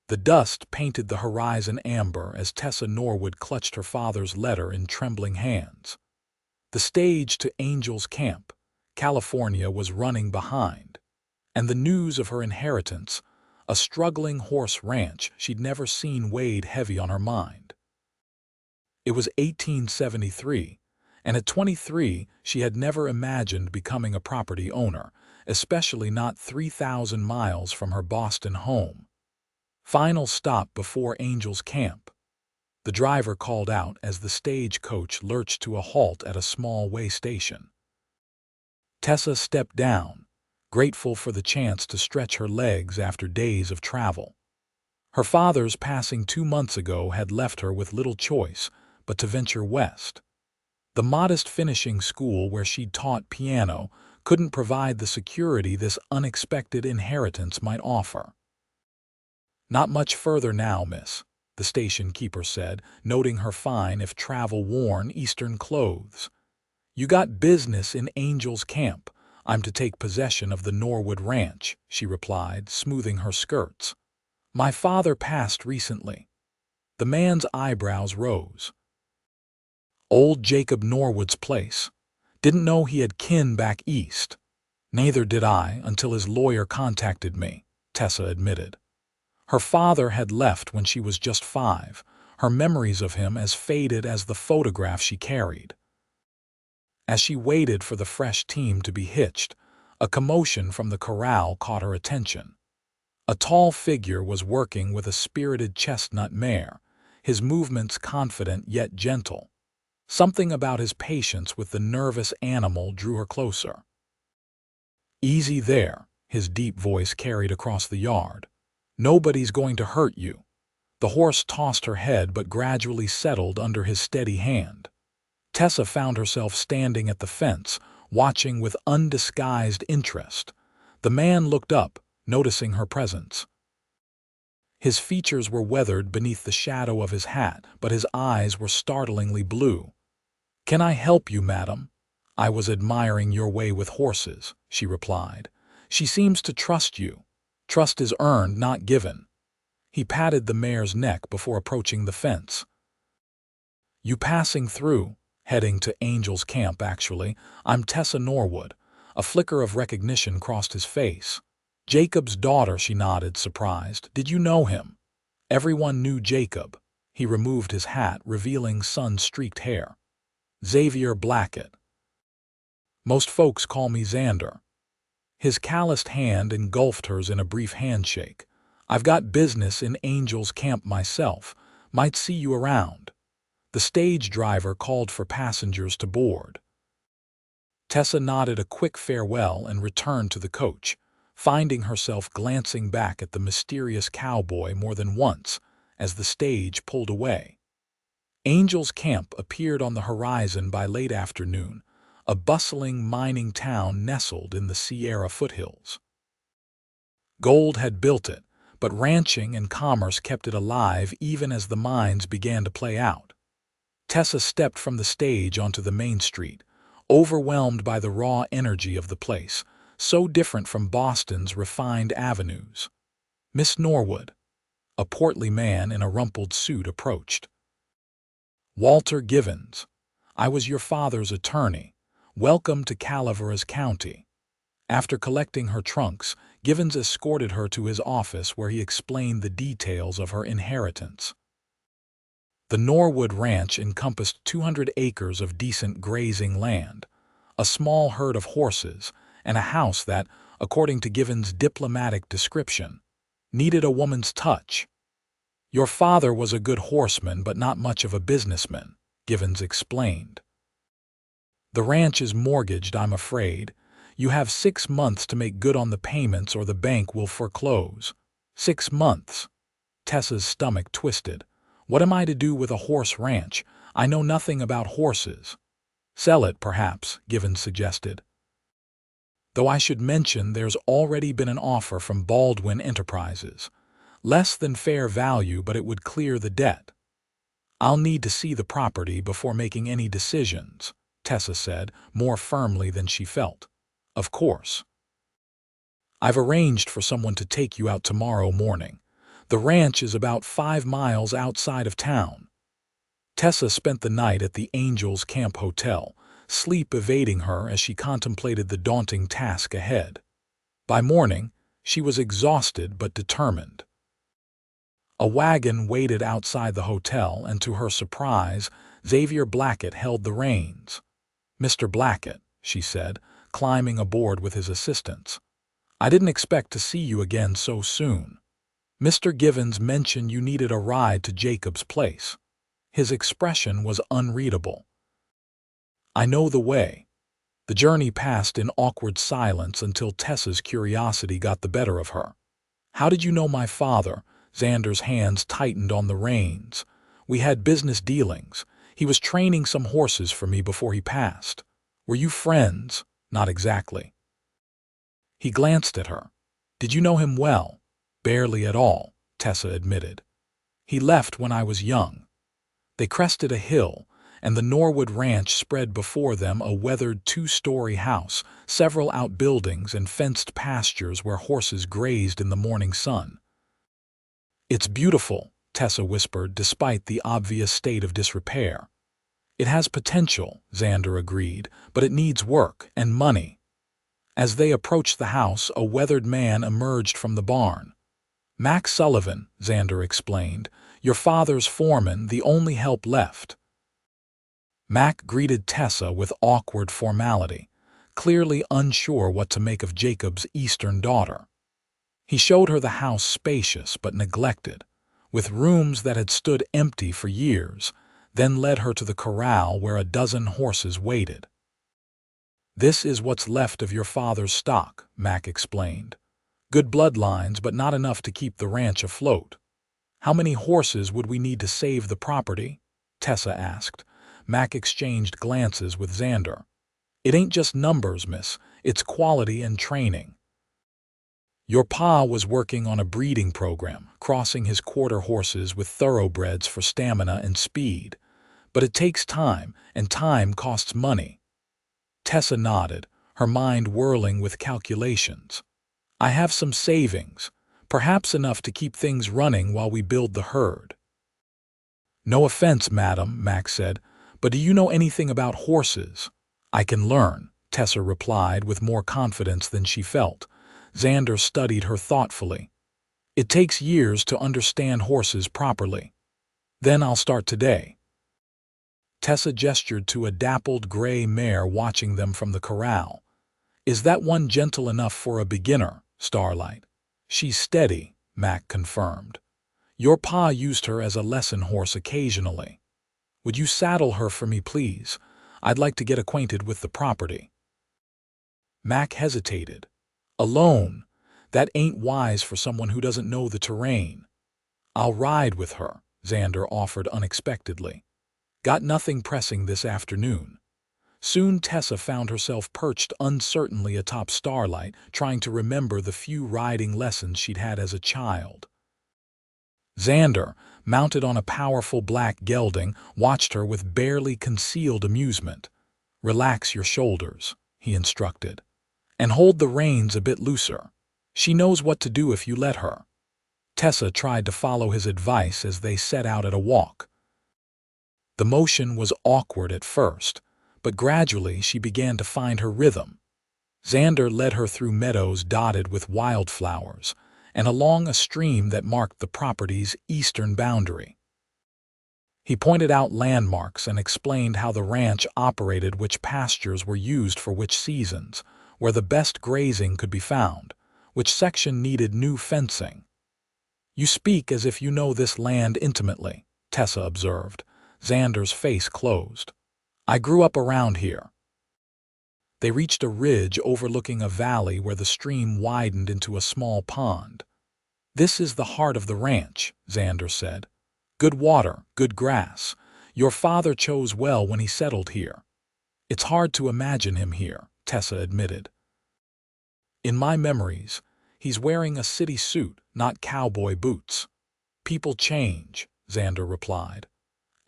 The dust painted the horizon amber as Tessa Norwood clutched her father's letter in trembling hands. The stage to Angel's Camp, California, was running behind, and the news of her inheritance, a struggling horse ranch she'd never seen, weighed heavy on her mind. It was 1873, and at 23 she had never imagined becoming a property owner, especially not 3,000 miles from her Boston home. Final stop before Angel's Camp. The driver called out as the stagecoach lurched to a halt at a small way station. Tessa stepped down, grateful for the chance to stretch her legs after days of travel. Her father's passing 2 months ago had left her with little choice but to venture west. The modest finishing school where she'd taught piano couldn't provide the security this unexpected inheritance might offer. "Not much further now, miss," the station keeper said, noting her fine, if travel-worn, Eastern clothes. "You got business in Angel's Camp. I'm to take possession of the Norwood Ranch," she replied, smoothing her skirts. "My father passed recently." The man's eyebrows rose. "Old Jacob Norwood's place. Didn't know he had kin back east." "Neither did I until his lawyer contacted me," Tessa admitted. Her father had left when she was just 5, her memories of him as faded as the photograph she carried. As she waited for the fresh team to be hitched, a commotion from the corral caught her attention. A tall figure was working with a spirited chestnut mare, his movements confident yet gentle. Something about his patience with the nervous animal drew her closer. "Easy there," his deep voice carried across the yard. "Nobody's going to hurt you." The horse tossed her head but gradually settled under his steady hand. Tessa found herself standing at the fence, watching with undisguised interest. The man looked up, noticing her presence. His features were weathered beneath the shadow of his hat, but his eyes were startlingly blue. "Can I help you, madam?" "I was admiring your way with horses," she replied. "She seems to trust you. Trust is earned, not given." He patted the mare's neck before approaching the fence. "You passing through?" "Heading to Angel's Camp, actually. I'm Tessa Norwood." A flicker of recognition crossed his face. "Jacob's daughter," she nodded, surprised. "Did you know him?" Everyone knew Jacob. He removed his hat, revealing sun-streaked hair. "Xavier Blackett. Most folks call me Xander." His calloused hand engulfed hers in a brief handshake. "I've got business in Angel's Camp myself. Might see you around." The stage driver called for passengers to board. Tessa nodded a quick farewell and returned to the coach, finding herself glancing back at the mysterious cowboy more than once as the stage pulled away. Angel's Camp appeared on the horizon by late afternoon, a bustling mining town nestled in the Sierra foothills. Gold had built it, but ranching and commerce kept it alive even as the mines began to play out. Tessa stepped from the stage onto the main street, overwhelmed by the raw energy of the place, so different from Boston's refined avenues. "Miss Norwood." A portly man in a rumpled suit approached. "Walter Givens. I was your father's attorney. Welcome to Calaveras County." After collecting her trunks, Givens escorted her to his office where he explained the details of her inheritance. The Norwood Ranch encompassed 200 acres of decent grazing land, a small herd of horses, and a house that, according to Givens' diplomatic description, needed a woman's touch. "Your father was a good horseman but not much of a businessman," Givens explained. "The ranch is mortgaged, I'm afraid. You have 6 months to make good on the payments or the bank will foreclose." 6 months? Tessa's stomach twisted. "What am I to do with a horse ranch? I know nothing about horses." "Sell it, perhaps," Givens suggested. "Though I should mention there's already been an offer from Baldwin Enterprises. Less than fair value, but it would clear the debt." "I'll need to see the property before making any decisions," Tessa said, more firmly than she felt. "Of course. I've arranged for someone to take you out tomorrow morning. The ranch is about 5 miles outside of town. Tessa spent the night at the Angels Camp Hotel, sleep evading her as she contemplated the daunting task ahead. By morning, she was exhausted but determined. A wagon waited outside the hotel, and to her surprise, Xavier Blackett held the reins. "Mr. Blackett," she said, climbing aboard with his assistants. "I didn't expect to see you again so soon. Mr. Givens mentioned you needed a ride to Jacob's place." His expression was unreadable. "I know the way." The journey passed in awkward silence until Tessa's curiosity got the better of her. "How did you know my father?" Xander's hands tightened on the reins. "We had business dealings. He was training some horses for me before he passed." "Were you friends?" "Not exactly." He glanced at her. "Did you know him well?" "Barely at all," Tessa admitted. "He left when I was young." They crested a hill, and the Norwood Ranch spread before them, a weathered 2-story house, several outbuildings, and fenced pastures where horses grazed in the morning sun. "It's beautiful," Tessa whispered, despite the obvious state of disrepair. "It has potential," Xander agreed, "but it needs work and money." As they approached the house, a weathered man emerged from the barn. "Mac Sullivan," Xander explained, "your father's foreman, the only help left." Mac greeted Tessa with awkward formality, clearly unsure what to make of Jacob's eastern daughter. He showed her the house, spacious but neglected, with rooms that had stood empty for years, then led her to the corral where a dozen horses waited. "This is what's left of your father's stock," Mac explained. "Good bloodlines, but not enough to keep the ranch afloat." "How many horses would we need to save the property?" Tessa asked. Mac exchanged glances with Xander. "It ain't just numbers, miss. It's quality and training. Your pa was working on a breeding program, crossing his quarter horses with thoroughbreds for stamina and speed. But it takes time, and time costs money." Tessa nodded, her mind whirling with calculations. "I have some savings, perhaps enough to keep things running while we build the herd." "No offense, madam," Mac said, "but do you know anything about horses?" "I can learn," Tessa replied with more confidence than she felt. Xander studied her thoughtfully. "It takes years to understand horses properly." "Then I'll start today." Tessa gestured to a dappled gray mare watching them from the corral. "Is that one gentle enough for a beginner, Starlight?" "She's steady," Mac confirmed. "Your pa used her as a lesson horse occasionally." "Would you saddle her for me, please? I'd like to get acquainted with the property." Mac hesitated. "Alone? That ain't wise for someone who doesn't know the terrain." "I'll ride with her," Xander offered unexpectedly. "Got nothing pressing this afternoon." Soon Tessa found herself perched uncertainly atop Starlight, trying to remember the few riding lessons she'd had as a child. Xander, mounted on a powerful black gelding, watched her with barely concealed amusement. "Relax your shoulders," he instructed, "and hold the reins a bit looser. She knows what to do if you let her." Tessa tried to follow his advice as they set out at a walk. The motion was awkward at first, but gradually she began to find her rhythm. Xander led her through meadows dotted with wildflowers and along a stream that marked the property's eastern boundary. He pointed out landmarks and explained how the ranch operated, which pastures were used for which seasons, where the best grazing could be found, which section needed new fencing. "You speak as if you know this land intimately," Tessa observed. Xander's face closed. "I grew up around here." They reached a ridge overlooking a valley where the stream widened into a small pond. "This is the heart of the ranch," Xander said. "Good water, good grass. Your father chose well when he settled here." "It's hard to imagine him here," Tessa admitted. "In my memories, he's wearing a city suit, not cowboy boots." "People change," Xander replied.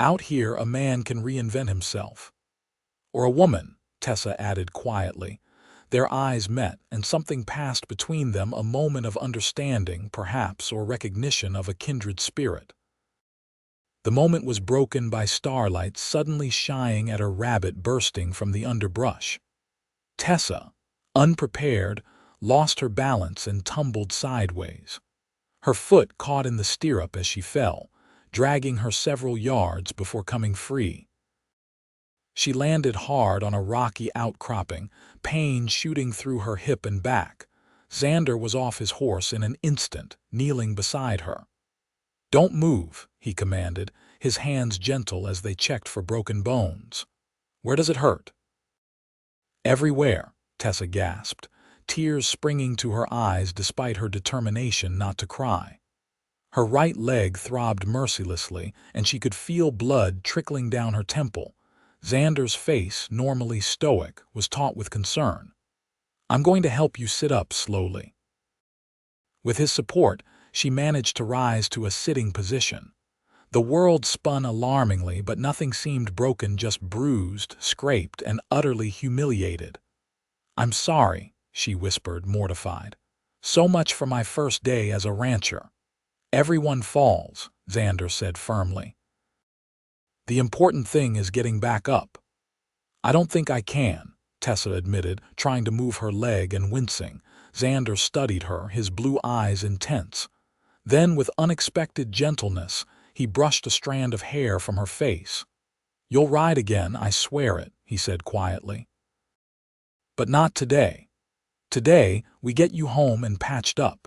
"Out here, a man can reinvent himself." "Or a woman," Tessa added quietly. Their eyes met, and something passed between them, a moment of understanding, perhaps, or recognition of a kindred spirit. The moment was broken by starlight suddenly shining at a rabbit bursting from the underbrush. Tessa, unprepared, lost her balance and tumbled sideways. Her foot caught in the stirrup as she fell, dragging her several yards before coming free. She landed hard on a rocky outcropping, pain shooting through her hip and back. Xander was off his horse in an instant, kneeling beside her. "Don't move," he commanded, his hands gentle as they checked for broken bones. "Where does it hurt?" "Everywhere," Tessa gasped, tears springing to her eyes despite her determination not to cry. Her right leg throbbed mercilessly, and she could feel blood trickling down her temple. Xander's face, normally stoic, was taut with concern. "I'm going to help you sit up slowly." With his support, she managed to rise to a sitting position. The world spun alarmingly, but nothing seemed broken, just bruised, scraped, and utterly humiliated. "I'm sorry," she whispered, mortified. "So much for my first day as a rancher." "Everyone falls," Xander said firmly. "The important thing is getting back up." "I don't think I can," Tessa admitted, trying to move her leg and wincing. Xander studied her, his blue eyes intense. Then, with unexpected gentleness, he brushed a strand of hair from her face. "You'll ride again, I swear it," he said quietly. "But not today. Today, we get you home and patched up."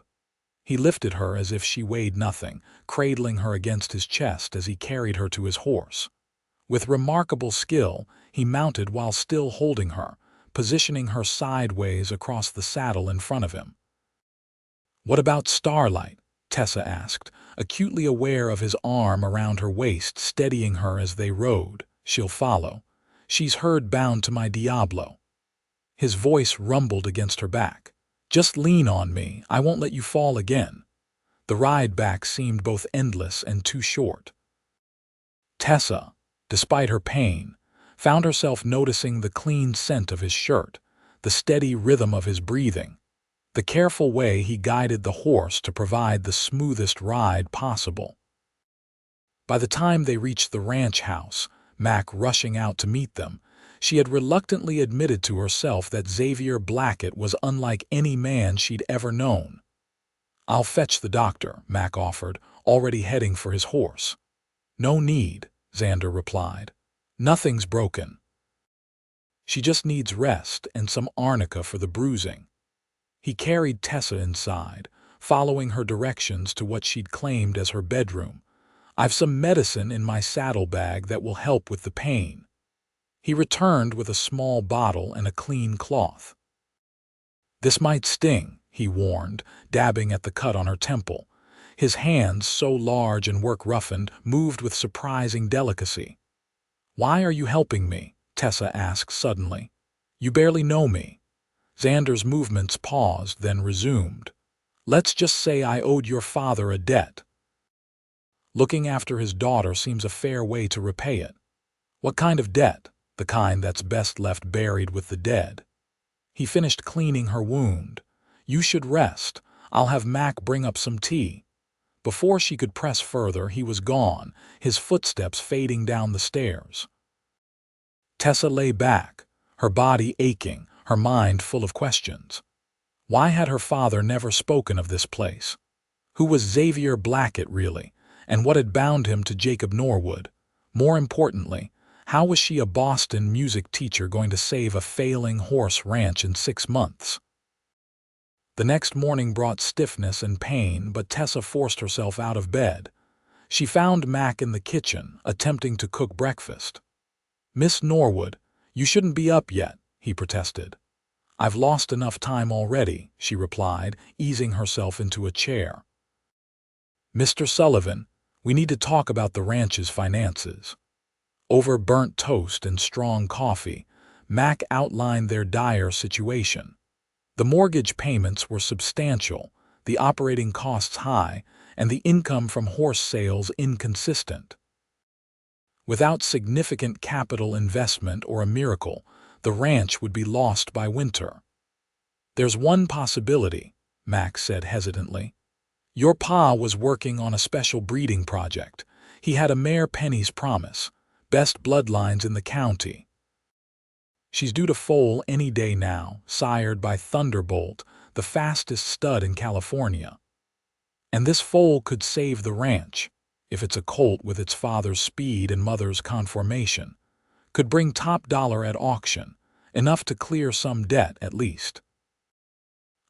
He lifted her as if she weighed nothing, cradling her against his chest as he carried her to his horse. With remarkable skill, he mounted while still holding her, positioning her sideways across the saddle in front of him. "What about Starlight?" Tessa asked, acutely aware of his arm around her waist, steadying her as they rode. "She'll follow. She's herd bound to my Diablo." His voice rumbled against her back. "Just lean on me, I won't let you fall again." The ride back seemed both endless and too short. Tessa, despite her pain, found herself noticing the clean scent of his shirt, the steady rhythm of his breathing, the careful way he guided the horse to provide the smoothest ride possible. By the time they reached the ranch house, Mac rushing out to meet them, she had reluctantly admitted to herself that Xavier Blackett was unlike any man she'd ever known. "I'll fetch the doctor," Mac offered, already heading for his horse. "No need," Xander replied. "Nothing's broken. She just needs rest and some arnica for the bruising." He carried Tessa inside, following her directions to what she'd claimed as her bedroom. "I've some medicine in my saddlebag that will help with the pain." He returned with a small bottle and a clean cloth. "This might sting," he warned, dabbing at the cut on her temple. His hands, so large and work-roughened, moved with surprising delicacy. "Why are you helping me?" Tessa asked suddenly. "You barely know me." Xander's movements paused, then resumed. "Let's just say I owed your father a debt. Looking after his daughter seems a fair way to repay it." "What kind of debt?" "The kind that's best left buried with the dead." He finished cleaning her wound. "You should rest. I'll have Mac bring up some tea." Before she could press further, he was gone, his footsteps fading down the stairs. Tessa lay back, her body aching, her mind full of questions. Why had her father never spoken of this place? Who was Xavier Blackett really, and what had bound him to Jacob Norwood? More importantly, how was she, a Boston music teacher, going to save a failing horse ranch in 6 months? The next morning brought stiffness and pain, but Tessa forced herself out of bed. She found Mac in the kitchen, attempting to cook breakfast. "Miss Norwood, you shouldn't be up yet," he protested. "I've lost enough time already," she replied, easing herself into a chair. "Mr. Sullivan, we need to talk about the ranch's finances." Over burnt toast and strong coffee, Mac outlined their dire situation. The mortgage payments were substantial, the operating costs high, and the income from horse sales inconsistent. Without significant capital investment or a miracle, the ranch would be lost by winter. There's one possibility, Max said hesitantly. Your pa was working on a special breeding project. He had a mare Penny's Promise, best bloodlines in the county. She's due to foal any day now, sired by Thunderbolt, the fastest stud in California. And this foal could save the ranch, if it's a colt with its father's speed and mother's conformation. Could bring top dollar at auction, enough to clear some debt at least.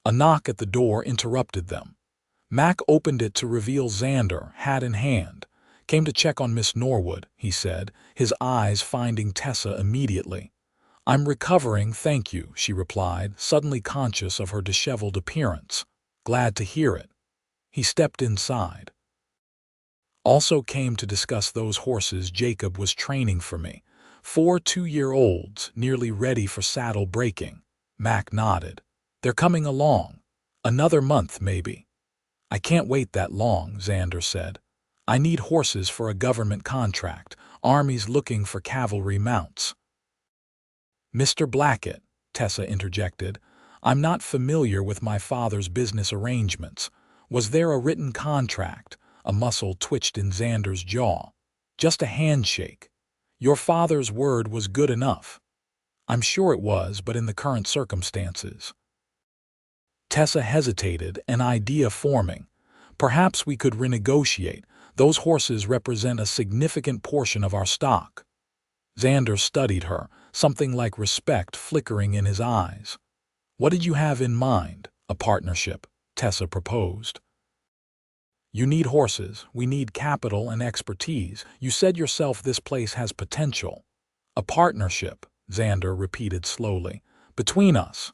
A knock at the door interrupted them. Mac opened it to reveal Xander, hat in hand. Came to check on Miss Norwood, he said, his eyes finding Tessa immediately. I'm recovering, thank you, she replied, suddenly conscious of her disheveled appearance. Glad to hear it. He stepped inside. Also came to discuss those horses Jacob was training for me. 4 two-year-olds, nearly ready for saddle breaking. Mac nodded. They're coming along. Another month, maybe. I can't wait that long, Xander said. I need horses for a government contract. Army's looking for cavalry mounts. Mr. Blackett, Tessa interjected, I'm not familiar with my father's business arrangements. Was there a written contract? A muscle twitched in Xander's jaw. Just a handshake. Your father's word was good enough. I'm sure it was, but in the current circumstances. Tessa hesitated, an idea forming. Perhaps we could renegotiate. Those horses represent a significant portion of our stock. Xander studied her, something like respect flickering in his eyes. What did you have in mind? A partnership, Tessa proposed. You need horses, we need capital and expertise. You said yourself this place has potential. A partnership, Xander repeated slowly, between us.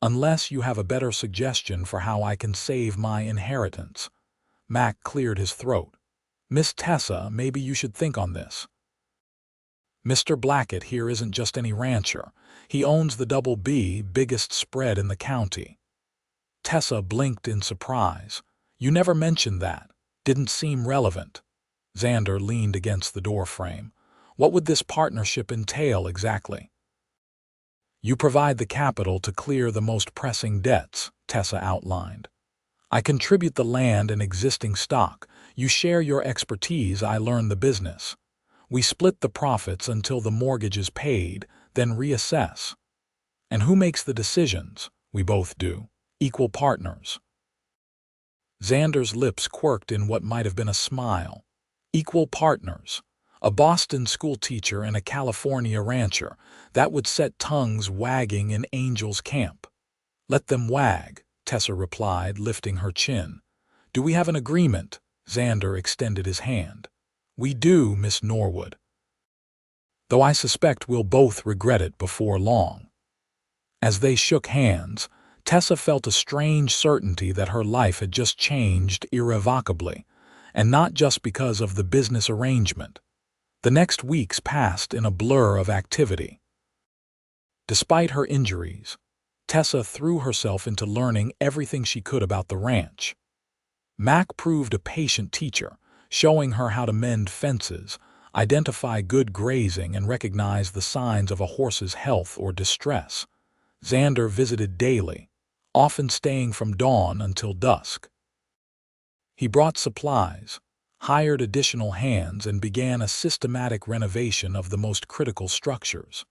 Unless you have a better suggestion for how I can save my inheritance. Mac cleared his throat. Miss Tessa, maybe you should think on this. Mr. Blackett here isn't just any rancher. He owns the Double B, biggest spread in the county. Tessa blinked in surprise. You never mentioned that. Didn't seem relevant. Xander leaned against the doorframe. What would this partnership entail exactly? You provide the capital to clear the most pressing debts, Tessa outlined. I contribute the land and existing stock. You share your expertise, I learn the business. We split the profits until the mortgage is paid, then reassess. And who makes the decisions? We both do. Equal partners. Xander's lips quirked in what might have been a smile. Equal partners. A Boston schoolteacher and a California rancher. That would set tongues wagging in Angel's camp. Let them wag, Tessa replied, lifting her chin. Do we have an agreement? Xander extended his hand. We do, Miss Norwood. Though I suspect we'll both regret it before long. As they shook hands, Tessa felt a strange certainty that her life had just changed irrevocably, and not just because of the business arrangement. The next weeks passed in a blur of activity. Despite her injuries, Tessa threw herself into learning everything she could about the ranch. Mac proved a patient teacher, showing her how to mend fences, identify good grazing, and recognize the signs of a horse's health or distress. Xander visited daily, often staying from dawn until dusk. He brought supplies, hired additional hands, and began a systematic renovation of the most critical structures.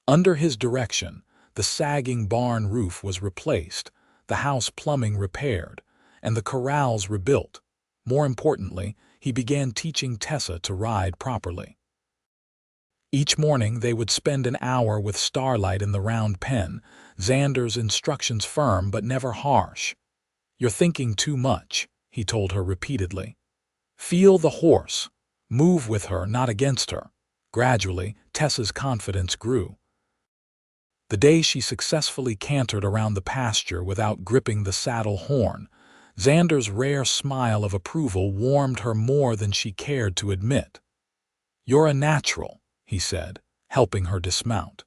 Under his direction, the sagging barn roof was replaced, the house plumbing repaired, and the corrals rebuilt. More importantly, he began teaching Tessa to ride properly. Each morning they would spend an hour with Starlight in the round pen, Xander's instructions firm but never harsh. You're thinking too much, he told her repeatedly. Feel the horse. Move with her, not against her. Gradually, Tessa's confidence grew. The day she successfully cantered around the pasture without gripping the saddle horn, Xander's rare smile of approval warmed her more than she cared to admit. You're a natural, he said, helping her dismount.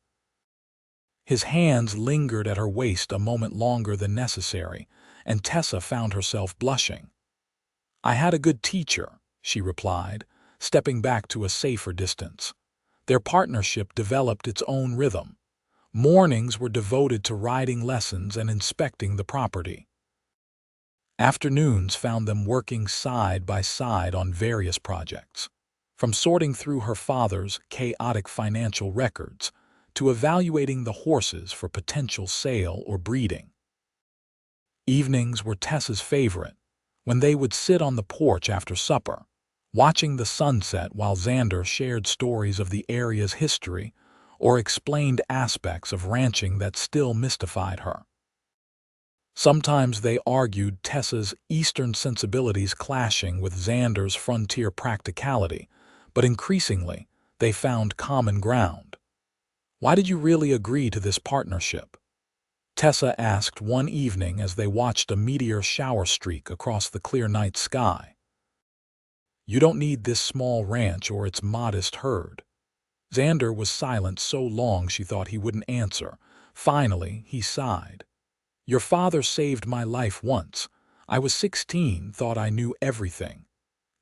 His hands lingered at her waist a moment longer than necessary, and Tessa found herself blushing. I had a good teacher, she replied, stepping back to a safer distance. Their partnership developed its own rhythm. Mornings were devoted to riding lessons and inspecting the property. Afternoons found them working side by side on various projects, from sorting through her father's chaotic financial records to evaluating the horses for potential sale or breeding. Evenings were Tessa's favorite, when they would sit on the porch after supper, watching the sunset while Xander shared stories of the area's history or explained aspects of ranching that still mystified her. Sometimes they argued, Tessa's Eastern sensibilities clashing with Xander's frontier practicality, but increasingly they found common ground. "Why did you really agree to this partnership?" Tessa asked one evening as they watched a meteor shower streak across the clear night sky. "You don't need this small ranch or its modest herd." Xander was silent so long she thought he wouldn't answer. Finally, he sighed. "Your father saved my life once. I was 16, thought I knew everything.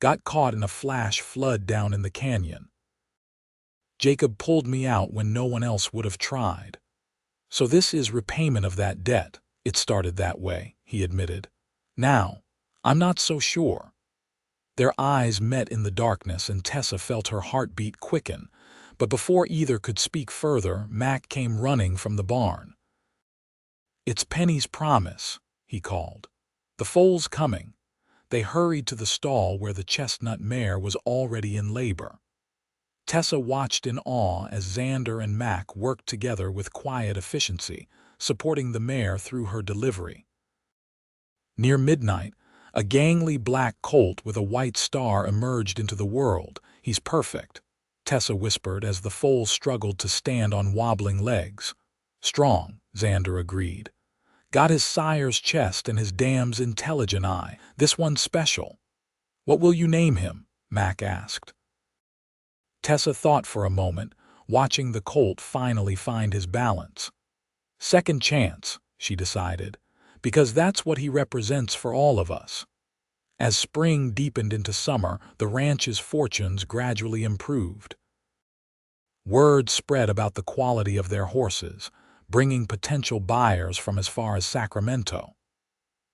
Got caught in a flash flood down in the canyon. Jacob pulled me out when no one else would have tried. So this is repayment of that debt. It started that way," he admitted. "Now, I'm not so sure." Their eyes met in the darkness and Tessa felt her heartbeat quicken, but before either could speak further, Mac came running from the barn. "It's Penny's promise," he called. "The foal's coming." They hurried to the stall where the chestnut mare was already in labor. Tessa watched in awe as Xander and Mac worked together with quiet efficiency, supporting the mare through her delivery. Near midnight, a gangly black colt with a white star emerged into the world. "He's perfect," Tessa whispered as the foal struggled to stand on wobbling legs. "Strong," Xander agreed. "Got his sire's chest and his dam's intelligent eye. This one's special." "What will you name him?" Mac asked. Tessa thought for a moment, watching the colt finally find his balance. "Second Chance," she decided, "because that's what he represents for all of us." As spring deepened into summer, the ranch's fortunes gradually improved. Word spread about the quality of their horses, bringing potential buyers from as far as Sacramento.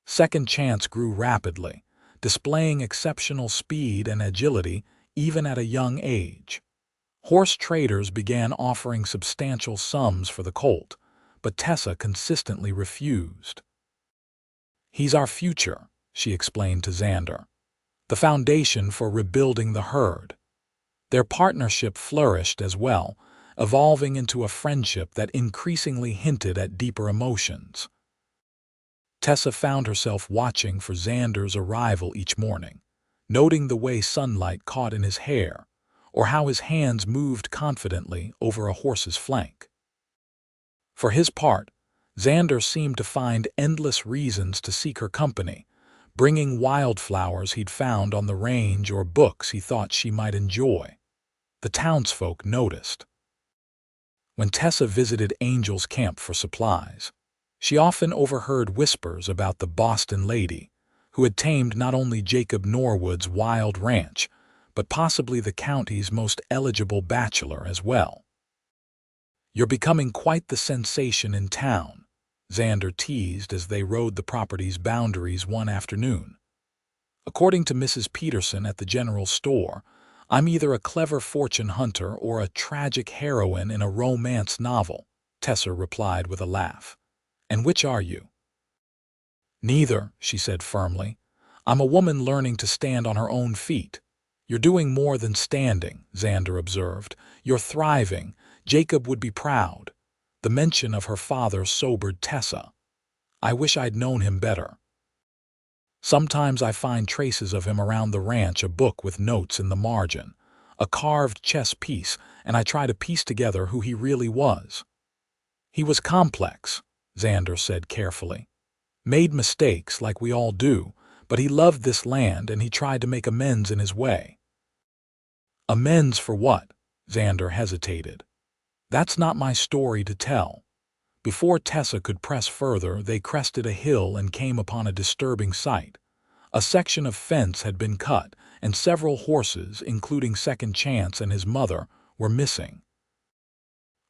Second Chance grew rapidly, displaying exceptional speed and agility even at a young age. Horse traders began offering substantial sums for the colt, but Tessa consistently refused. "He's our future," she explained to Xander. "The foundation for rebuilding the herd." Their partnership flourished as well, evolving into a friendship that increasingly hinted at deeper emotions. Tessa found herself watching for Xander's arrival each morning, noting the way sunlight caught in his hair, or how his hands moved confidently over a horse's flank. For his part, Xander seemed to find endless reasons to seek her company, bringing wildflowers he'd found on the range or books he thought she might enjoy. The townsfolk noticed. When Tessa visited Angel's camp for supplies, she often overheard whispers about the Boston lady, who had tamed not only Jacob Norwood's wild ranch, but possibly the county's most eligible bachelor as well. "You're becoming quite the sensation in town," Xander teased as they rode the property's boundaries one afternoon. "According to Mrs. Peterson at the general store, I'm either a clever fortune hunter or a tragic heroine in a romance novel," Tessa replied with a laugh. "And which are you?" "Neither," she said firmly. "I'm a woman learning to stand on her own feet." "You're doing more than standing," Xander observed. "You're thriving. Jacob would be proud." The mention of her father sobered Tessa. "I wish I'd known him better. Sometimes I find traces of him around the ranch, a book with notes in the margin, a carved chess piece, and I try to piece together who he really was." "He was complex," Xander said carefully. "Made mistakes like we all do, but he loved this land and he tried to make amends in his way." "Amends for what?" Xander hesitated. "That's not my story to tell." Before Tessa could press further, they crested a hill and came upon a disturbing sight. A section of fence had been cut, and several horses, including Second Chance and his mother, were missing.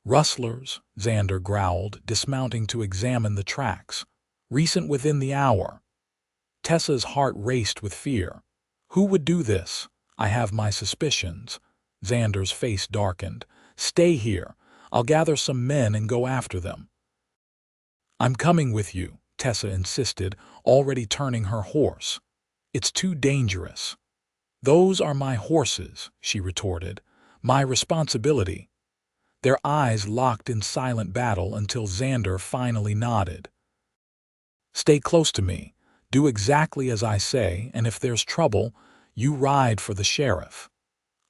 Rustlers, Xander growled, dismounting to examine the tracks. Recent within the hour. Tessa's heart raced with fear. Who would do this? I have my suspicions. Xander's face darkened. Stay here. I'll gather some men and go after them. I'm coming with you, Tessa insisted, already turning her horse. It's too dangerous. Those are my horses, she retorted. My responsibility. Their eyes locked in silent battle until Xander finally nodded. Stay close to me. Do exactly as I say, and if there's trouble, you ride for the sheriff.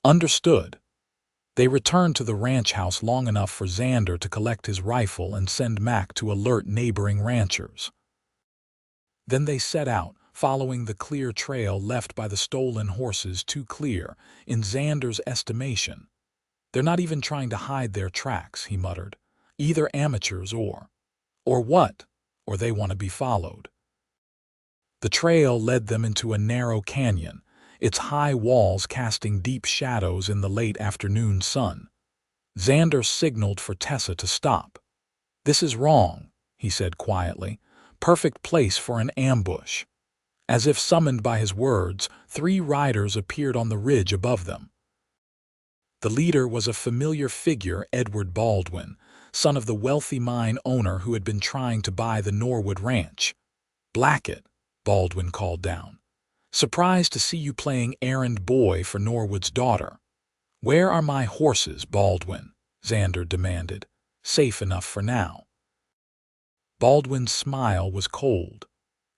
Understood. They returned to the ranch house long enough for Xander to collect his rifle and send Mac to alert neighboring ranchers. Then they set out, following the clear trail left by the stolen horses, too clear, in Xander's estimation. They're not even trying to hide their tracks, he muttered. Either amateurs or what? Or they want to be followed. The trail led them into a narrow canyon, its high walls casting deep shadows in the late afternoon sun. Xander signaled for Tessa to stop. This is wrong, he said quietly. Perfect place for an ambush. As if summoned by his words, 3 riders appeared on the ridge above them. The leader was a familiar figure, Edward Baldwin, son of the wealthy mine owner who had been trying to buy the Norwood ranch. Blackett, Baldwin called down. Surprised to see you playing errand boy for Norwood's daughter. Where are my horses, Baldwin? Xander demanded. Safe enough for now. Baldwin's smile was cold.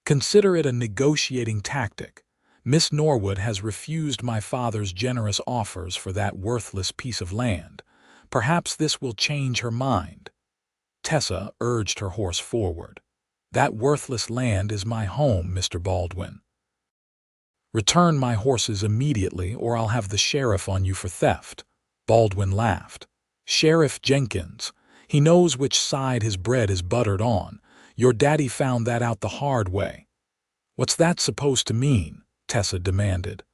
Consider it a negotiating tactic. Miss Norwood has refused my father's generous offers for that worthless piece of land. Perhaps this will change her mind. Tessa urged her horse forward. That worthless land is my home, Mr. Baldwin. Return my horses immediately or I'll have the sheriff on you for theft. Baldwin laughed. Sheriff Jenkins. He knows which side his bread is buttered on. Your daddy found that out the hard way. What's that supposed to mean? Tessa demanded.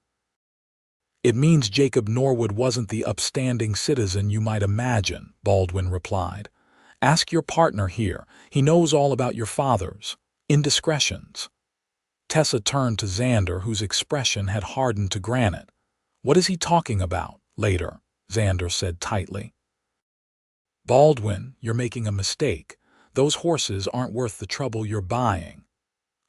It means Jacob Norwood wasn't the upstanding citizen you might imagine, Baldwin replied. Ask your partner here. He knows all about your father's indiscretions. Tessa turned to Xander, whose expression had hardened to granite. What is he talking about? Later, Xander said tightly. Baldwin, you're making a mistake. Those horses aren't worth the trouble you're buying.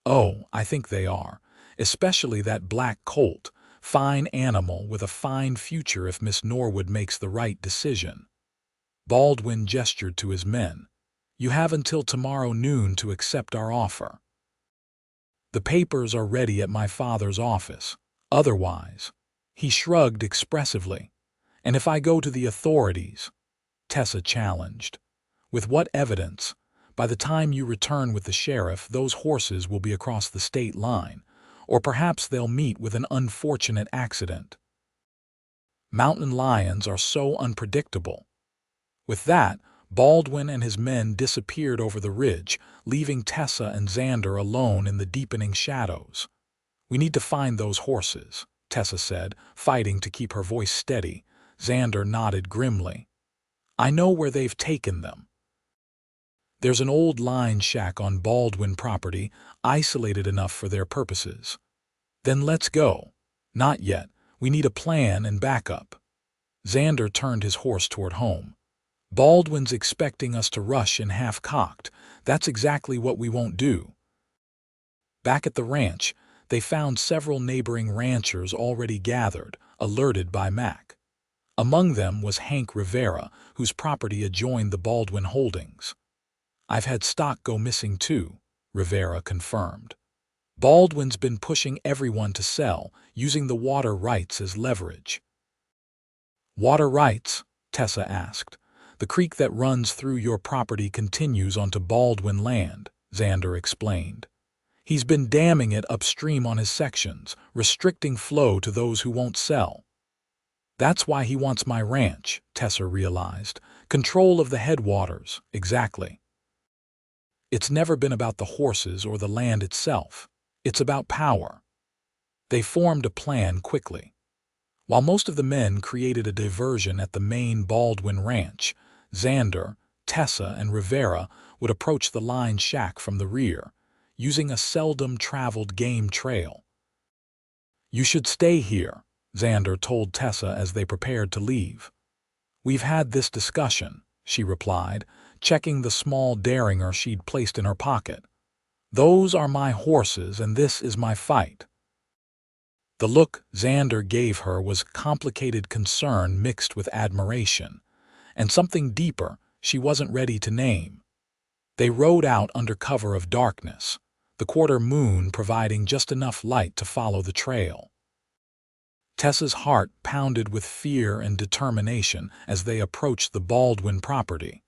Oh, I think they are. Especially that black colt. Fine animal with a fine future if Miss Norwood makes the right decision. Baldwin gestured to his men. You have until tomorrow noon to accept our offer. The papers are ready at my father's office. Otherwise, he shrugged expressively. And if I go to the authorities? Tessa challenged. With what evidence? By the time you return with the sheriff, those horses will be across the state line, or perhaps they'll meet with an unfortunate accident. Mountain lions are so unpredictable. With that, Baldwin and his men disappeared over the ridge, leaving Tessa and Xander alone in the deepening shadows. We need to find those horses, Tessa said, fighting to keep her voice steady. Xander nodded grimly. I know where they've taken them. There's an old line shack on Baldwin property, isolated enough for their purposes. Then let's go. Not yet. We need a plan and backup. Xander turned his horse toward home. Baldwin's expecting us to rush in half-cocked. That's exactly what we won't do. Back at the ranch, they found several neighboring ranchers already gathered, alerted by Mac. Among them was Hank Rivera, whose property adjoined the Baldwin holdings. I've had stock go missing too, Rivera confirmed. Baldwin's been pushing everyone to sell, using the water rights as leverage. Water rights? Tessa asked. The creek that runs through your property continues onto Baldwin land, Xander explained. He's been damming it upstream on his sections, restricting flow to those who won't sell. That's why he wants my ranch, Tessa realized. Control of the headwaters, exactly. It's never been about the horses or the land itself. It's about power. They formed a plan quickly. While most of the men created a diversion at the main Baldwin ranch, Xander, Tessa, and Rivera would approach the line shack from the rear, using a seldom-traveled game trail. "You should stay here," Xander told Tessa as they prepared to leave. "We've had this discussion," she replied, checking the small derringer she'd placed in her pocket. "Those are my horses and this is my fight." The look Xander gave her was complicated concern mixed with admiration, and something deeper she wasn't ready to name. They rode out under cover of darkness, the quarter moon providing just enough light to follow the trail. Tessa's heart pounded with fear and determination as they approached the Baldwin property.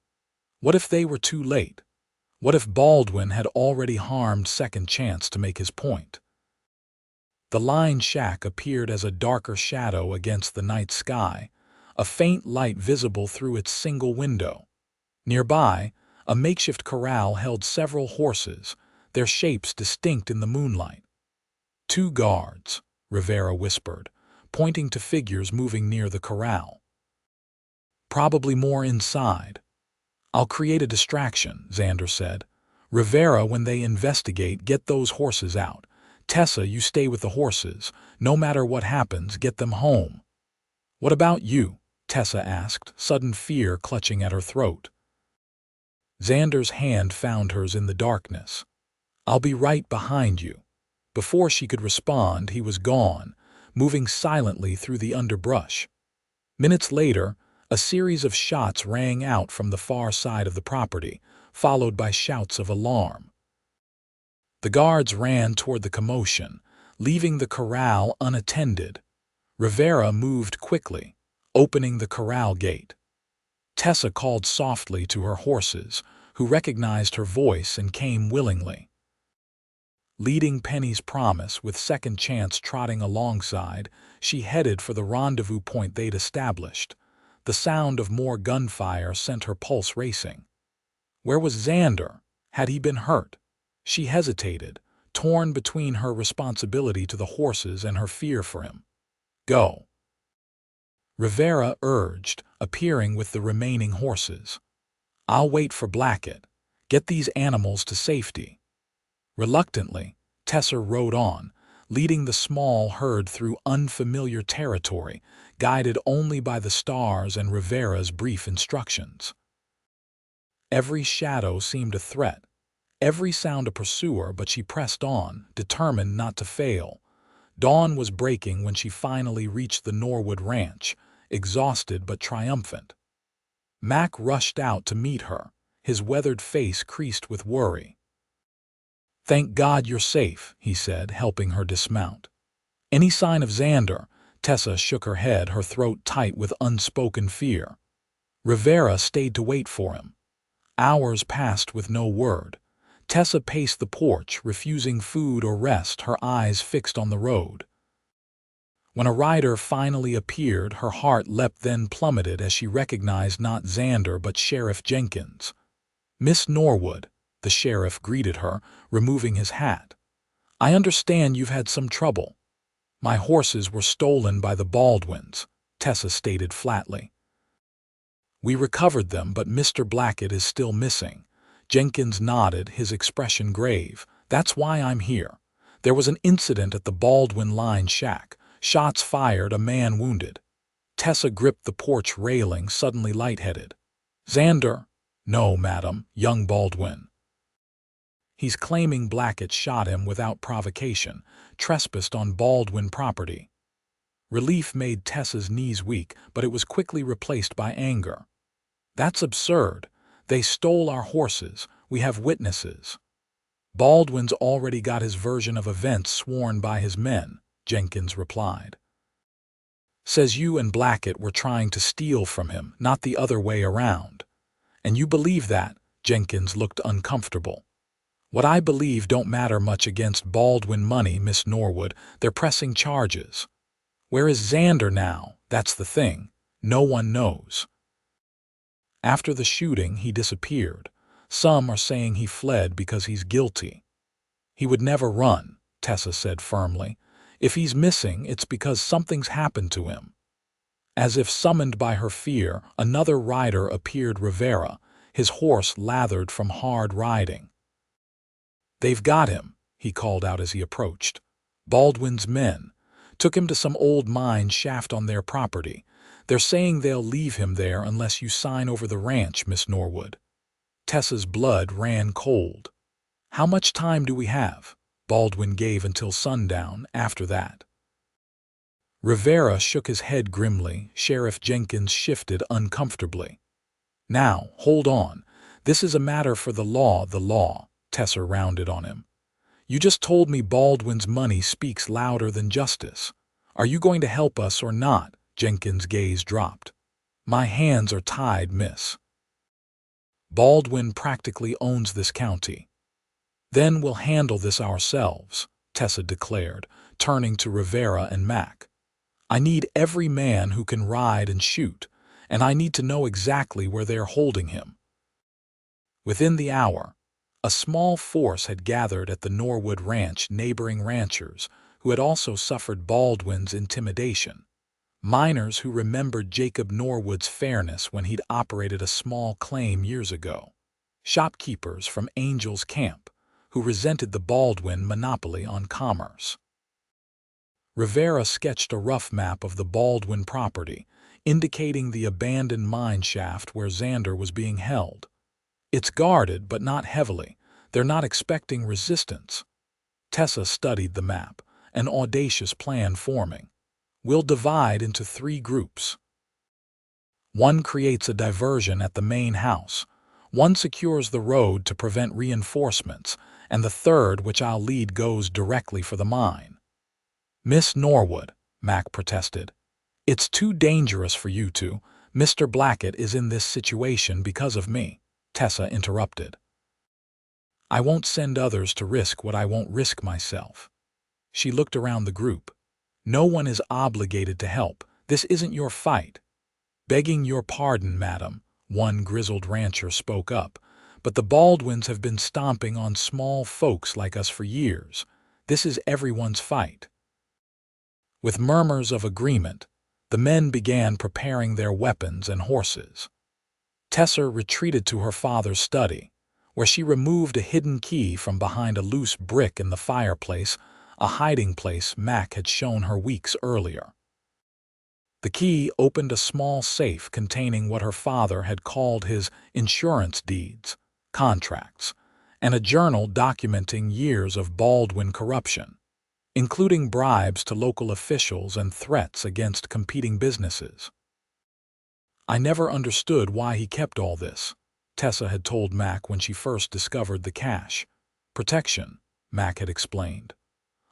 What if they were too late? What if Baldwin had already harmed Second Chance to make his point? The line shack appeared as a darker shadow against the night sky, a faint light visible through its single window. Nearby, a makeshift corral held several horses, their shapes distinct in the moonlight. "Two guards," Rivera whispered, pointing to figures moving near the corral. "Probably more inside." "I'll create a distraction," Xander said. "Rivera, when they investigate, get those horses out. Tessa, you stay with the horses. No matter what happens, get them home." "What about you?" Tessa asked, sudden fear clutching at her throat. Xander's hand found hers in the darkness. "I'll be right behind you." Before she could respond, he was gone, moving silently through the underbrush. Minutes later, a series of shots rang out from the far side of the property, followed by shouts of alarm. The guards ran toward the commotion, leaving the corral unattended. Rivera moved quickly, opening the corral gate. Tessa called softly to her horses, who recognized her voice and came willingly. Leading Penny's Promise with Second Chance trotting alongside, she headed for the rendezvous point they'd established. The sound of more gunfire sent her pulse racing. Where was Xander? Had he been hurt? She hesitated, torn between her responsibility to the horses and her fear for him. "Go," Rivera urged, appearing with the remaining horses. "I'll wait for Blackett. Get these animals to safety." Reluctantly, Tessa rode on, leading the small herd through unfamiliar territory, guided only by the stars and Rivera's brief instructions. Every shadow seemed a threat, every sound a pursuer, but she pressed on, determined not to fail. Dawn was breaking when she finally reached the Norwood ranch, exhausted but triumphant. Mac rushed out to meet her, his weathered face creased with worry. "Thank God you're safe," he said, helping her dismount. "Any sign of Xander?" Tessa shook her head, her throat tight with unspoken fear. Rivera stayed to wait for him. Hours passed with no word. Tessa paced the porch, refusing food or rest, her eyes fixed on the road. When a rider finally appeared, her heart leapt, then plummeted as she recognized not Xander but Sheriff Jenkins. "Miss Norwood," the sheriff greeted her, removing his hat. "I understand you've had some trouble." "My horses were stolen by the Baldwins," Tessa stated flatly. "We recovered them, but Mr. Blackett is still missing." Jenkins nodded, his expression grave. "That's why I'm here. There was an incident at the Baldwin line shack. Shots fired, a man wounded." Tessa gripped the porch railing, suddenly lightheaded. "Xander?" "No, madam, young Baldwin. He's claiming Blackett shot him without provocation, trespassed on Baldwin property." Relief made Tessa's knees weak, but it was quickly replaced by anger. "That's absurd. They stole our horses. We have witnesses." "Baldwin's already got his version of events sworn by his men," Jenkins replied. "Says you and Blackett were trying to steal from him, not the other way around." "And you believe that?" Jenkins looked uncomfortable. "What I believe don't matter much against Baldwin money, Miss Norwood. They're pressing charges. Where is Xander now? That's the thing. No one knows." "After the shooting, he disappeared. Some are saying he fled because he's guilty." "He would never run," Tessa said firmly. "If he's missing, it's because something's happened to him." As if summoned by her fear, another rider appeared, Rivera, his horse lathered from hard riding. "They've got him," he called out as he approached. "Baldwin's men took him to some old mine shaft on their property. They're saying they'll leave him there unless you sign over the ranch, Miss Norwood." Tessa's blood ran cold. "How much time do we have?" Baldwin gave until sundown. After that. Rivera shook his head grimly. Sheriff Jenkins shifted uncomfortably. "Now, hold on. This is a matter for the law." "The law," Tessa rounded on him. "You just told me Baldwin's money speaks louder than justice. Are you going to help us or not?" Jenkins' gaze dropped. "My hands are tied, miss. Baldwin practically owns this county." "Then we'll handle this ourselves," Tessa declared, turning to Rivera and Mac. "I need every man who can ride and shoot, and I need to know exactly where they're holding him." Within the hour, a small force had gathered at the Norwood Ranch. Neighboring ranchers who had also suffered Baldwin's intimidation. Miners who remembered Jacob Norwood's fairness when he'd operated a small claim years ago. Shopkeepers from Angel's Camp who resented the Baldwin monopoly on commerce. Rivera sketched a rough map of the Baldwin property, indicating the abandoned mine shaft where Xander was being held. "It's guarded, but not heavily. They're not expecting resistance." Tessa studied the map, an audacious plan forming. "We'll divide into 3 groups. One creates a diversion at the main house, one secures the road to prevent reinforcements, and the third, which I'll lead, goes directly for the mine." "Miss Norwood," Mac protested, "it's too dangerous for you two. Mr. Blackett is in this situation because of me." Tessa interrupted. "I won't send others to risk what I won't risk myself." She looked around the group. "No one is obligated to help. This isn't your fight." "Begging your pardon, madam," one grizzled rancher spoke up, "but the Baldwins have been stomping on small folks like us for years. This is everyone's fight." With murmurs of agreement, the men began preparing their weapons and horses. Tessa retreated to her father's study, where she removed a hidden key from behind a loose brick in the fireplace, a hiding place Mac had shown her weeks earlier. The key opened a small safe containing what her father had called his insurance deeds, contracts, and a journal documenting years of Baldwin corruption, including bribes to local officials and threats against competing businesses. "I never understood why he kept all this," Tessa had told Mac when she first discovered the cache. "Protection," Mac had explained.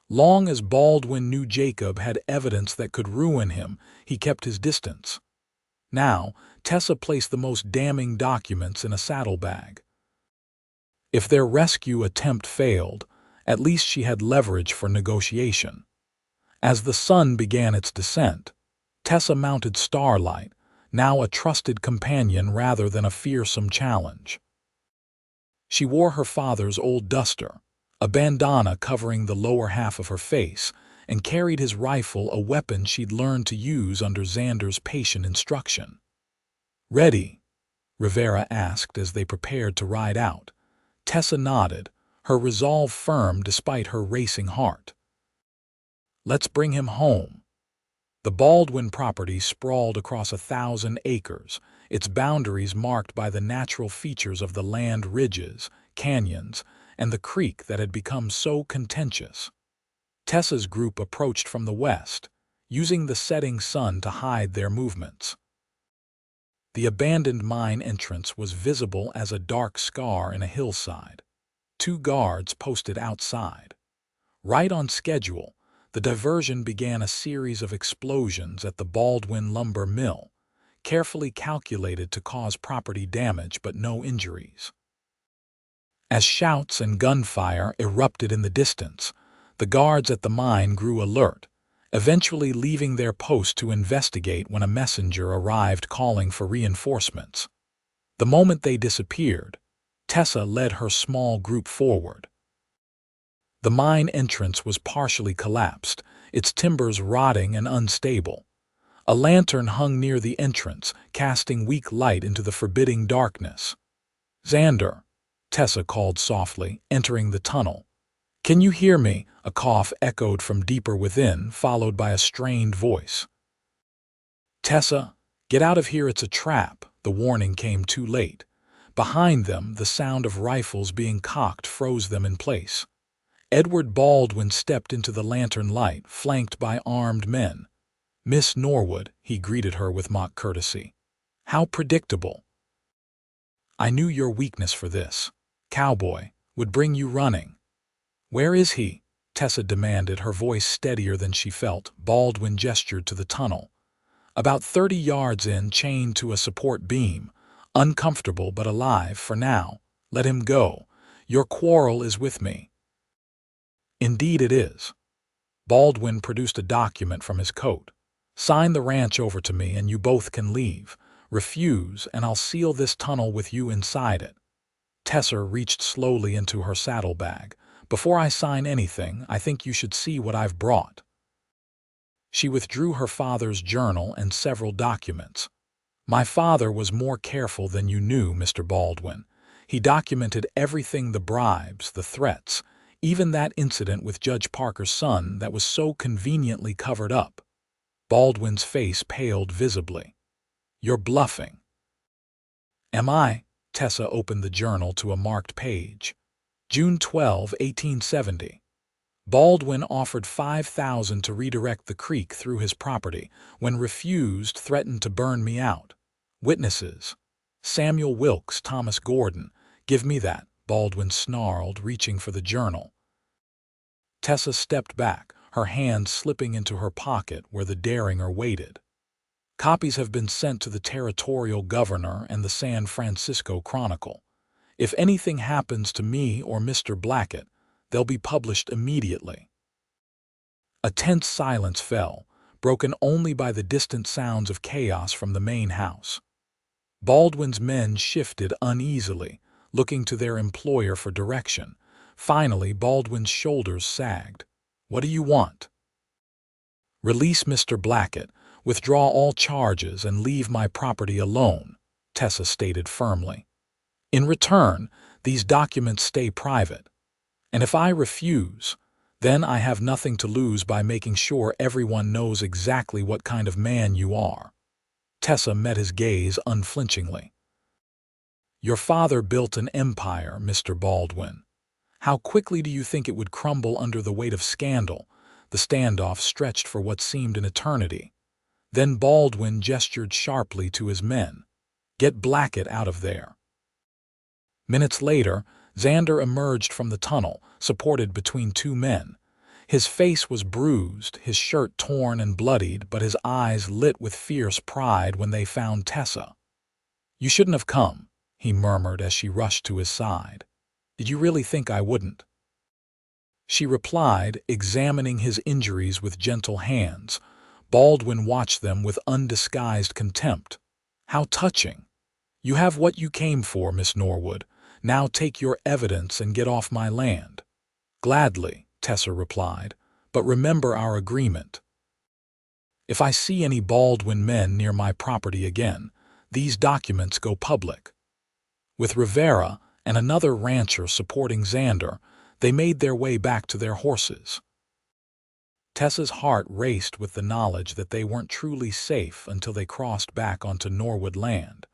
Long as Baldwin knew Jacob had evidence that could ruin him, he kept his distance. Now, Tessa placed the most damning documents in a saddlebag. If their rescue attempt failed, at least she had leverage for negotiation. As the sun began its descent, Tessa mounted Starlight, now a trusted companion rather than a fearsome challenge. She wore her father's old duster, a bandana covering the lower half of her face, and carried his rifle, a weapon she'd learned to use under Xander's patient instruction. "Ready?" Rivera asked as they prepared to ride out. Tessa nodded, her resolve firm despite her racing heart. "Let's bring him home." The Baldwin property sprawled across 1,000 acres, its boundaries marked by the natural features of the land, ridges, canyons, and the creek that had become so contentious. Tessa's group approached from the west, using the setting sun to hide their movements. The abandoned mine entrance was visible as a dark scar in a hillside. 2 guards posted outside. Right on schedule, the diversion began a series of explosions at the Baldwin lumber mill, carefully calculated to cause property damage but no injuries. As shouts and gunfire erupted in the distance, the guards at the mine grew alert, eventually leaving their post to investigate when a messenger arrived calling for reinforcements. The moment they disappeared, Tessa led her small group forward. The mine entrance was partially collapsed, its timbers rotting and unstable. A lantern hung near the entrance, casting weak light into the forbidding darkness. "Xander," Tessa called softly, entering the tunnel. "Can you hear me?" A cough echoed from deeper within, followed by a strained voice. "Tessa, get out of here, it's a trap." The warning came too late. Behind them, the sound of rifles being cocked froze them in place. Edward Baldwin stepped into the lantern light, flanked by armed men. "Miss Norwood," he greeted her with mock courtesy. "How predictable. I knew your weakness for this. Cowboy would bring you running." "Where is he?" Tessa demanded, her voice steadier than she felt. Baldwin gestured to the tunnel. "About 30 yards in, chained to a support beam. Uncomfortable but alive for now. Let him go. Your quarrel is with me." "Indeed it is." Baldwin produced a document from his coat. "Sign the ranch over to me and you both can leave. Refuse and I'll seal this tunnel with you inside it." Tessa reached slowly into her saddlebag. "Before I sign anything, I think you should see what I've brought." She withdrew her father's journal and several documents. "My father was more careful than you knew, Mr. Baldwin. He documented everything, the bribes, the threats, even that incident with Judge Parker's son that was so conveniently covered up." Baldwin's face paled visibly. "You're bluffing." "Am I?" Tessa opened the journal to a marked page. June 12, 1870. Baldwin offered $5,000 to redirect the creek through his property. When refused, threatened to burn me out. Witnesses: Samuel Wilkes, Thomas Gordon. "Give me that," Baldwin snarled, reaching for the journal. Tessa stepped back, her hand slipping into her pocket where the Derringer waited. "Copies have been sent to the territorial governor and the San Francisco Chronicle. If anything happens to me or Mr. Blackett, they'll be published immediately." A tense silence fell, broken only by the distant sounds of chaos from the main house. Baldwin's men shifted uneasily, looking to their employer for direction. Finally, Baldwin's shoulders sagged. "What do you want?" "Release Mr. Blackett, withdraw all charges, and leave my property alone," Tessa stated firmly. "In return, these documents stay private. And if I refuse, then I have nothing to lose by making sure everyone knows exactly what kind of man you are." Tessa met his gaze unflinchingly. "Your father built an empire, Mr. Baldwin. How quickly do you think it would crumble under the weight of scandal?" The standoff stretched for what seemed an eternity. Then Baldwin gestured sharply to his men. "Get Blackett out of there." Minutes later, Xander emerged from the tunnel, supported between two men. His face was bruised, his shirt torn and bloodied, but his eyes lit with fierce pride when they found Tessa. "You shouldn't have come," he murmured as she rushed to his side. "Did you really think I wouldn't?" She replied, examining his injuries with gentle hands. Baldwin watched them with undisguised contempt. "How touching. You have what you came for, Miss Norwood. Now take your evidence and get off my land." "Gladly," Tessa replied, "but remember our agreement. If I see any Baldwin men near my property again, these documents go public." With Rivera and another rancher supporting Xander, they made their way back to their horses. Tessa's heart raced with the knowledge that they weren't truly safe until they crossed back onto Norwood land.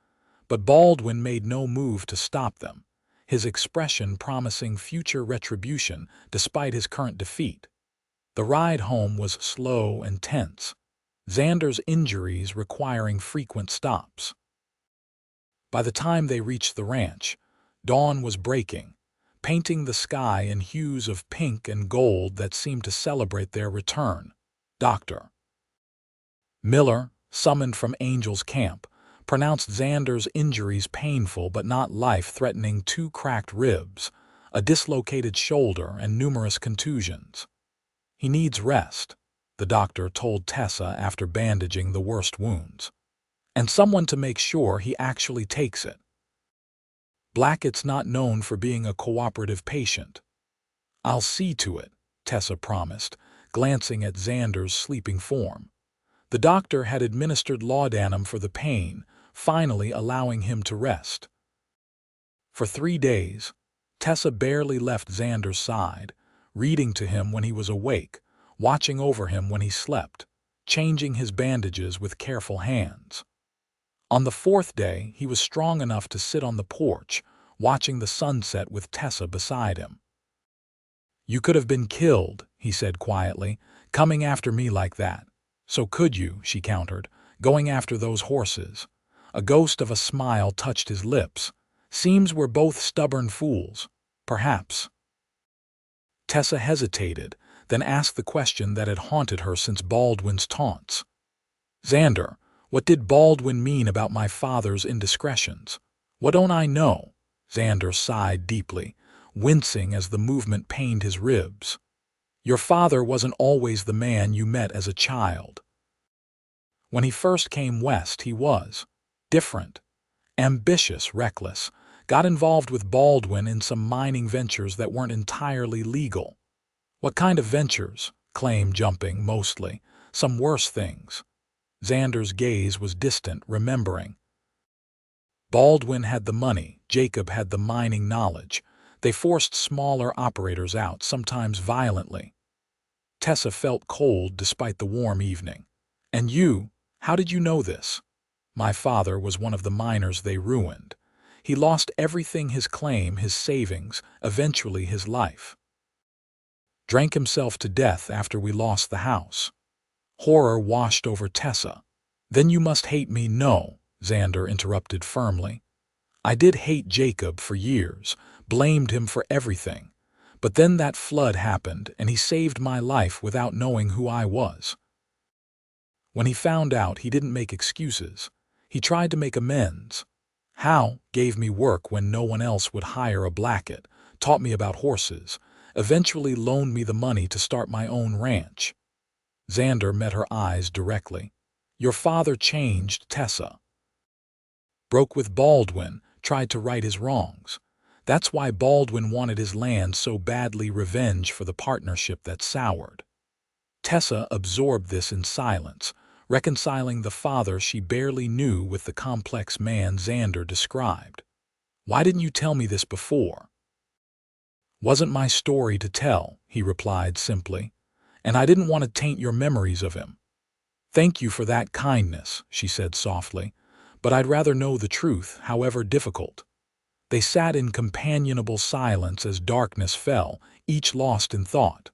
But Baldwin made no move to stop them, his expression promising future retribution despite his current defeat. The ride home was slow and tense, Xander's injuries requiring frequent stops. By the time they reached the ranch, dawn was breaking, painting the sky in hues of pink and gold that seemed to celebrate their return. Dr. Miller, summoned from Angel's camp, pronounced Xander's injuries painful but not life-threatening: 2 cracked ribs, a dislocated shoulder, and numerous contusions. "He needs rest," the doctor told Tessa after bandaging the worst wounds. "And someone to make sure he actually takes it. Blackett's not known for being a cooperative patient." "I'll see to it," Tessa promised, glancing at Xander's sleeping form. The doctor had administered laudanum for the pain, finally allowing him to rest. For 3 days, Tessa barely left Xander's side, reading to him when he was awake, watching over him when he slept, changing his bandages with careful hands. On the 4th day, he was strong enough to sit on the porch, watching the sunset with Tessa beside him. "You could have been killed," he said quietly, "coming after me like that." "So could you," she countered, "going after those horses." A ghost of a smile touched his lips. "Seems we're both stubborn fools. Perhaps." Tessa hesitated, then asked the question that had haunted her since Baldwin's taunts. "Xander, what did Baldwin mean about my father's indiscretions? What don't I know?" Xander sighed deeply, wincing as the movement pained his ribs. "Your father wasn't always the man you met as a child. When he first came west, he was different. Ambitious, reckless, got involved with Baldwin in some mining ventures that weren't entirely legal." "What kind of ventures?" Claim jumping, "Mostly. Some worse things." Xander's gaze was distant, remembering. Baldwin had the money, Jacob had the mining knowledge. They forced smaller operators out, sometimes violently. Tessa felt cold despite the warm evening. "And you, how did you know this?" "My father was one of the miners they ruined. He lost everything, his claim, his savings, eventually his life. Drank himself to death after we lost the house." Horror washed over Tessa. "Then you must hate me." "No," Xander interrupted firmly. "I did hate Jacob for years, blamed him for everything. But then that flood happened, and he saved my life without knowing who I was. When he found out, he didn't make excuses. He tried to make amends. How? Gave me work when no one else would hire a Blackett, taught me about horses, eventually loaned me the money to start my own ranch." Xander met her eyes directly. "Your father changed, Tessa. Broke with Baldwin, tried to right his wrongs. That's why Baldwin wanted his land so badly, revenge for the partnership that soured." Tessa absorbed this in silence, reconciling the father she barely knew with the complex man Xander described. "Why didn't you tell me this before?" "Wasn't my story to tell," he replied simply, "and I didn't want to taint your memories of him." "Thank you for that kindness," she said softly, "but I'd rather know the truth, however difficult." They sat in companionable silence as darkness fell, each lost in thought.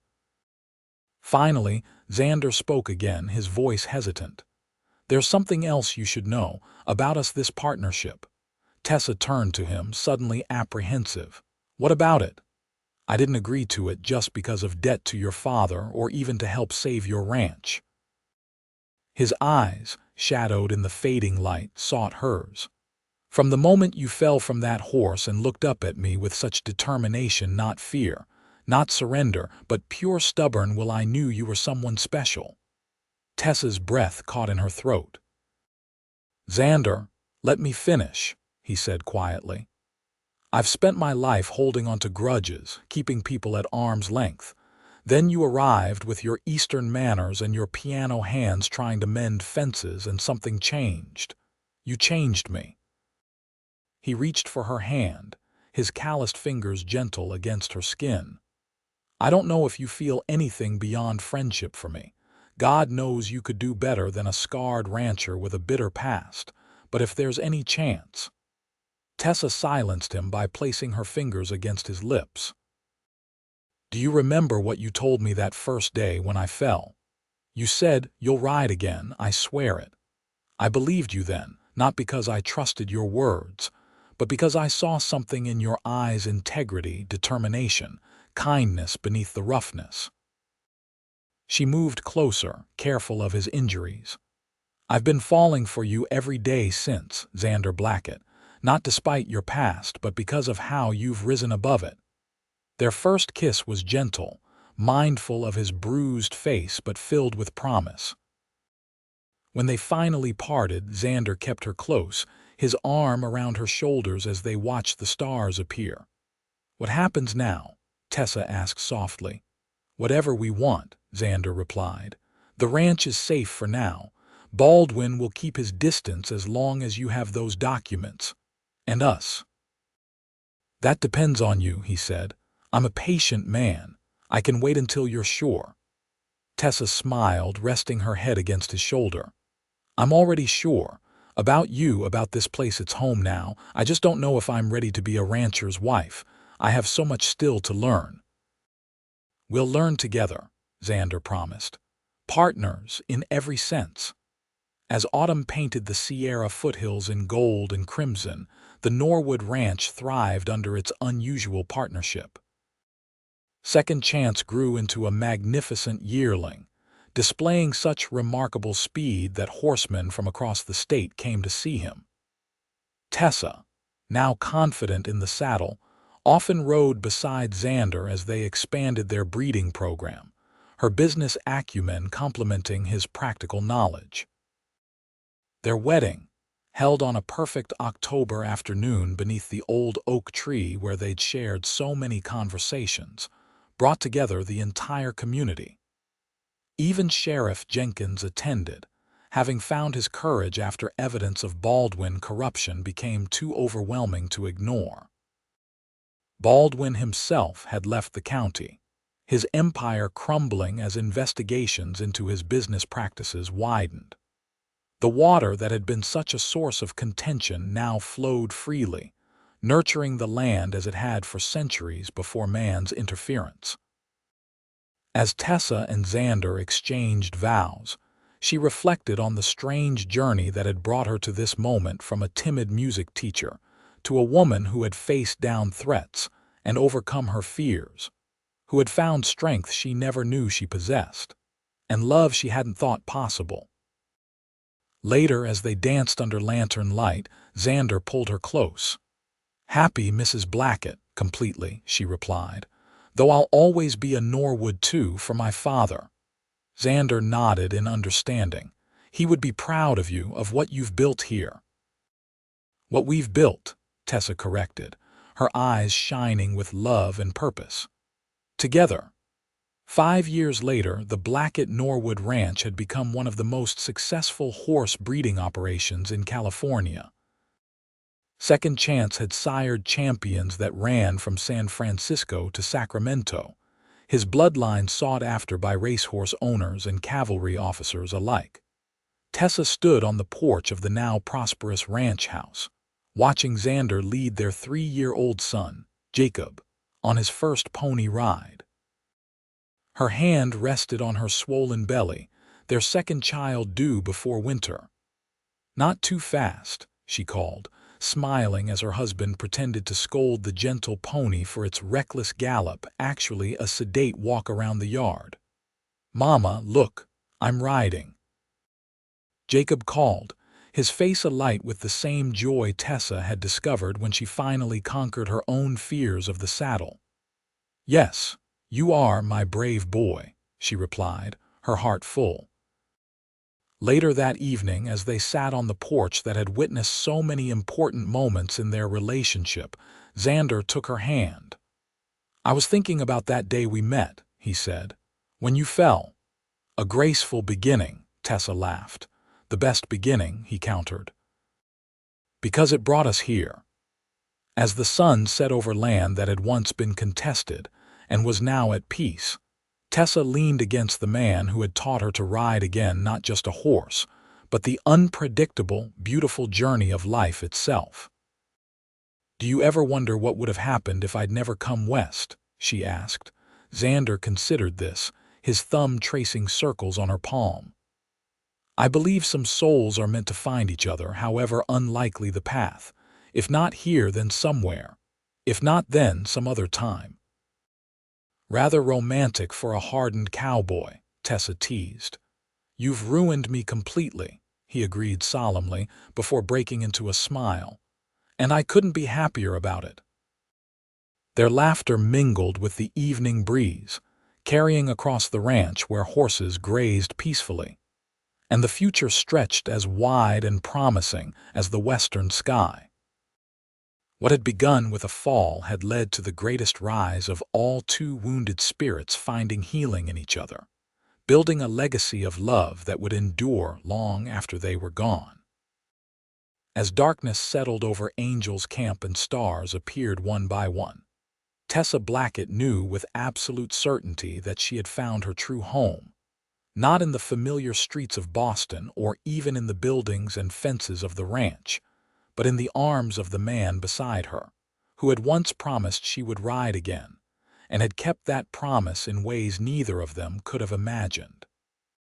Finally, Xander spoke again, his voice hesitant. "There's something else you should know about us, this partnership." Tessa turned to him, suddenly apprehensive. "What about it?" "I didn't agree to it just because of debt to your father or even to help save your ranch." His eyes, shadowed in the fading light, sought hers. "From the moment you fell from that horse and looked up at me with such determination, not fear, not surrender, but pure stubborn will, I knew you were someone special." Tessa's breath caught in her throat. "Xander, let me finish," he said quietly. "I've spent my life holding on to grudges, keeping people at arm's length. Then you arrived with your Eastern manners and your piano hands trying to mend fences, and something changed. You changed me." He reached for her hand, his calloused fingers gentle against her skin. "I don't know if you feel anything beyond friendship for me. God knows you could do better than a scarred rancher with a bitter past, but if there's any chance—" Tessa silenced him by placing her fingers against his lips. "Do you remember what you told me that first day when I fell? You said, 'You'll ride again, I swear it.' I believed you then, not because I trusted your words, but because I saw something in your eyes: integrity, determination, kindness beneath the roughness." She moved closer, careful of his injuries. "I've been falling for you every day since, Xander Blackett, not despite your past, but because of how you've risen above it." Their first kiss was gentle, mindful of his bruised face but filled with promise. When they finally parted, Xander kept her close, his arm around her shoulders as they watched the stars appear. "What happens now?" Tessa asked softly. "Whatever we want," Xander replied. "The ranch is safe for now, Baldwin will keep his distance as long as you have those documents. And us. That depends on you, he said. I'm a patient man. I can wait until you're sure. Tessa smiled, resting her head against his shoulder. I'm already sure. About you, about this place, it's home now. I just don't know if I'm ready to be a rancher's wife. I have so much still to learn. We'll learn together, Xander promised. Partners in every sense. As autumn painted the Sierra foothills in gold and crimson, the Norwood Ranch thrived under its unusual partnership. Second Chance grew into a magnificent yearling, displaying such remarkable speed that horsemen from across the state came to see him. Tessa, now confident in the saddle, often rode beside Xander as they expanded their breeding program, her business acumen complementing his practical knowledge. Their wedding, held on a perfect October afternoon beneath the old oak tree where they'd shared so many conversations, brought together the entire community. Even Sheriff Jenkins attended, having found his courage after evidence of Baldwin corruption became too overwhelming to ignore. Baldwin himself had left the county, his empire crumbling as investigations into his business practices widened. The water that had been such a source of contention now flowed freely, nurturing the land as it had for centuries before man's interference. As Tessa and Xander exchanged vows, she reflected on the strange journey that had brought her to this moment, from a timid music teacher to a woman who had faced down threats and overcome her fears, who had found strength she never knew she possessed, and love she hadn't thought possible. Later, as they danced under lantern light, Xander pulled her close. "Happy Mrs. Blackett, completely," she replied, "though I'll always be a Norwood too for my father." Xander nodded in understanding. "He would be proud of you, of what you've built here." "What we've built," Tessa corrected, her eyes shining with love and purpose. Together. 5 years later, the Blackett Norwood Ranch had become one of the most successful horse breeding operations in California. Second Chance had sired champions that ran from San Francisco to Sacramento, his bloodline sought after by racehorse owners and cavalry officers alike. Tessa stood on the porch of the now prosperous ranch house, watching Xander lead their 3-year-old son, Jacob, on his first pony ride. Her hand rested on her swollen belly, their second child due before winter. "Not too fast," she called, smiling as her husband pretended to scold the gentle pony for its reckless gallop, actually a sedate walk around the yard. "Mama, look, I'm riding," Jacob called, his face alight with the same joy Tessa had discovered when she finally conquered her own fears of the saddle. "Yes, you are my brave boy," she replied, her heart full. Later that evening, as they sat on the porch that had witnessed so many important moments in their relationship, Xander took her hand. "I was thinking about that day we met," he said, "when you fell." "A graceful beginning," Tessa laughed. "The best beginning," he countered. "Because it brought us here." As the sun set over land that had once been contested and was now at peace, Tessa leaned against the man who had taught her to ride again, not just a horse, but the unpredictable, beautiful journey of life itself. "Do you ever wonder what would have happened if I'd never come west?" she asked. Xander considered this, his thumb tracing circles on her palm. "I believe some souls are meant to find each other, however unlikely the path. If not here, then somewhere. If not then, some other time." "Rather romantic for a hardened cowboy," Tessa teased. "You've ruined me completely," he agreed solemnly before breaking into a smile. "And I couldn't be happier about it." Their laughter mingled with the evening breeze, carrying across the ranch where horses grazed peacefully, and the future stretched as wide and promising as the western sky. What had begun with a fall had led to the greatest rise of all, two wounded spirits finding healing in each other, building a legacy of love that would endure long after they were gone. As darkness settled over Angel's camp and stars appeared one by one, Tessa Blackett knew with absolute certainty that she had found her true home, not in the familiar streets of Boston or even in the buildings and fences of the ranch, but in the arms of the man beside her, who had once promised she would ride again, and had kept that promise in ways neither of them could have imagined.